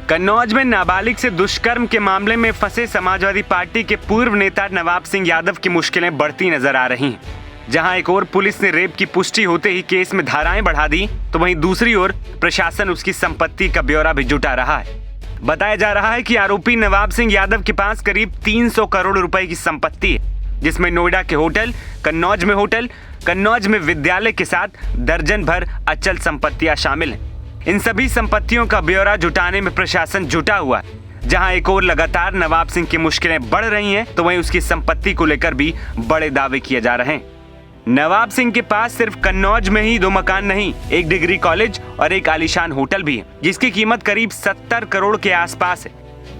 कन्नौज में नाबालिग से दुष्कर्म के मामले में फंसे समाजवादी पार्टी के पूर्व नेता नवाब सिंह यादव की मुश्किलें बढ़ती नजर आ रही हैं। जहां एक ओर पुलिस ने रेप की पुष्टि होते ही केस में धाराएं बढ़ा दी, तो वहीं दूसरी ओर प्रशासन उसकी संपत्ति का ब्यौरा भी जुटा रहा है। बताया जा रहा है कि आरोपी नवाब सिंह यादव के पास करीब 300 करोड़ रुपए की संपत्ति है, जिसमें नोएडा के होटल, कन्नौज में विद्यालय के साथ दर्जन भर अचल संपत्तियां शामिल हैं। इन सभी संपत्तियों का ब्यौरा जुटाने में प्रशासन जुटा हुआ है। जहां एक ओर लगातार नवाब सिंह की मुश्किलें बढ़ रही हैं, तो वहीं उसकी संपत्ति को लेकर भी बड़े दावे किए जा रहे हैं। नवाब सिंह के पास सिर्फ कन्नौज में ही 2 मकान नहीं, एक डिग्री कॉलेज और एक आलीशान होटल भी है, जिसकी कीमत करीब 70 करोड़ के आसपास है।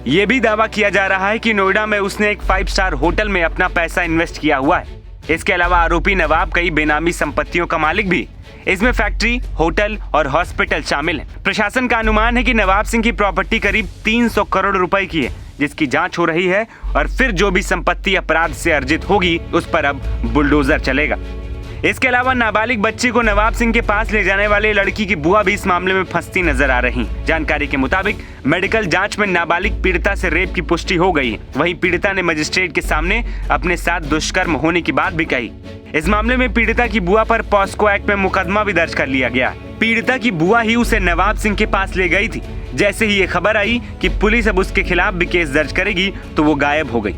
ये भी दावा किया जा रहा है कि नोएडा में उसने एक 5 स्टार होटल में अपना पैसा इन्वेस्ट किया हुआ है। इसके अलावा आरोपी नवाब कई बेनामी संपत्तियों का मालिक भी। इसमें फैक्ट्री, होटल और हॉस्पिटल शामिल हैं। प्रशासन का अनुमान है कि नवाब सिंह की प्रॉपर्टी करीब 300 करोड़ रुपए की है, जिसकी जांच हो रही है और फिर जो भी संपत्ति अपराध से अर्जित होगी उस पर अब बुलडोजर चलेगा। इसके अलावा नाबालिग बच्ची को नवाब सिंह के पास ले जाने वाले लड़की की बुआ भी इस मामले में फंसती नजर आ रही। जानकारी के मुताबिक मेडिकल जांच में नाबालिग पीड़िता से रेप की पुष्टि हो गई है। वहीं पीड़िता ने मजिस्ट्रेट के सामने अपने साथ दुष्कर्म होने की बात भी कही। इस मामले में पीड़िता की बुआ पर पॉस्को एक्ट में मुकदमा भी दर्ज कर लिया गया। पीड़िता की बुआ ही उसे नवाब सिंह के पास ले गई थी। जैसे ही ये खबर आई कि पुलिस अब उसके खिलाफ भी केस दर्ज करेगी, तो वो गायब हो गई।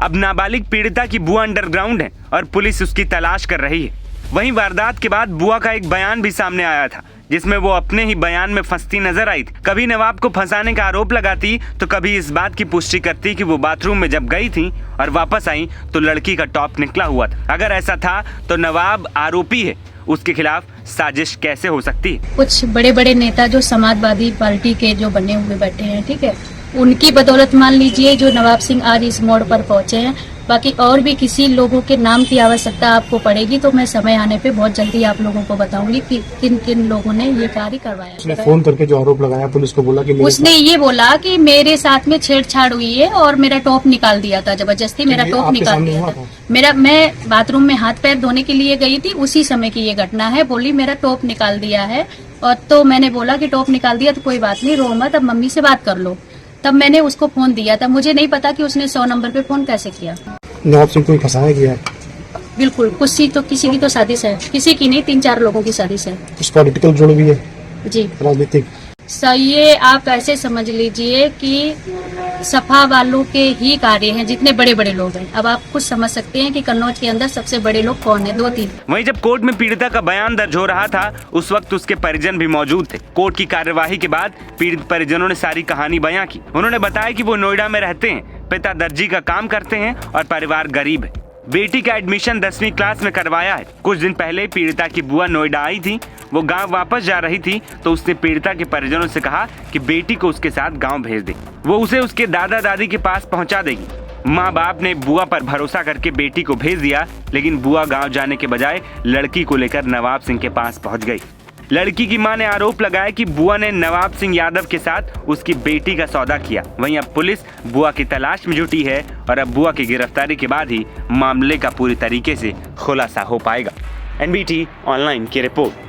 अब नाबालिग पीड़िता की बुआ अंडरग्राउंड है और पुलिस उसकी तलाश कर रही है। वहीं वारदात के बाद बुआ का एक बयान भी सामने आया था, जिसमें वो अपने ही बयान में फंसती नजर आई थी। कभी नवाब को फंसाने का आरोप लगाती, तो कभी इस बात की पुष्टि करती कि वो बाथरूम में जब गई थी और वापस आई तो लड़की का टॉप निकला हुआ था। अगर ऐसा था तो नवाब आरोपी है, उसके खिलाफ साजिश कैसे हो सकती है? कुछ बड़े बड़े नेता जो समाजवादी पार्टी के जो बने हुए बैठे हैं, ठीक है, उनकी बदौलत मान लीजिए जो नवाब सिंह आज इस मोड़ पर पहुंचे हैं। बाकी और भी किसी लोगों के नाम की आवश्यकता आपको पड़ेगी, तो मैं समय आने पे बहुत जल्दी आप लोगों को बताऊंगी कि किन किन लोगों ने ये कार्य करवाया। उसने फोन करके जो आरोप लगाया, पुलिस को बोला कि उसने ये बोला कि मेरे साथ में छेड़छाड़ हुई है और मेरा टॉप निकाल दिया था, जबरदस्ती मेरा टॉप निकाल दिया था। मैं बाथरूम में हाथ पैर धोने के लिए गई थी, उसी समय की ये घटना है। बोली मेरा टॉप निकाल दिया है, और तो मैंने बोला कि टॉप निकाल दिया तो कोई बात नहीं, रो मत, अब मम्मी से बात कर लो। तब मैंने उसको फोन दिया था। मुझे नहीं पता कि उसने 100 नंबर पे फोन कैसे किया। नवाब सिंह को फंसाया गया है। बिल्कुल, किसी की तो साजिश है, किसी की नहीं, 3-4 लोगों की साजिश है। कुछ पॉलिटिकल जुड़ भी है जी, राजनीतिक। ये आप ऐसे समझ लीजिए कि सपा वालों के ही कार्य हैं, जितने बड़े बड़े लोग हैं। अब आप कुछ समझ सकते हैं कि कन्नौज के अंदर सबसे बड़े लोग कौन है, 2-3। वहीं जब कोर्ट में पीड़िता का बयान दर्ज हो रहा था, उस वक्त उसके परिजन भी मौजूद थे। कोर्ट की कार्यवाही के बाद पीड़ित परिजनों ने सारी कहानी बयां की। उन्होंने बताया कि वो नोएडा में रहते हैं, पिता दर्जी का काम करते हैं और परिवार गरीब है। बेटी का एडमिशन 10वीं क्लास में करवाया है। कुछ दिन पहले पीड़िता की बुआ नोएडा आई थी। वो गांव वापस जा रही थी, तो उसने पीड़िता के परिजनों से कहा कि बेटी को उसके साथ गांव भेज दे, वो उसे उसके दादा दादी के पास पहुंचा देगी। माँ बाप ने बुआ पर भरोसा करके बेटी को भेज दिया, लेकिन बुआ गांव जाने के बजाय लड़की को लेकर नवाब सिंह के पास पहुंच गई। लड़की की मां ने आरोप लगाया कि बुआ ने नवाब सिंह यादव के साथ उसकी बेटी का सौदा किया। वहीं अब पुलिस बुआ की तलाश में जुटी है और अब बुआ की गिरफ्तारी के बाद ही मामले का पूरी तरीके से खुलासा हो पाएगा। NBT ऑनलाइन की रिपोर्ट।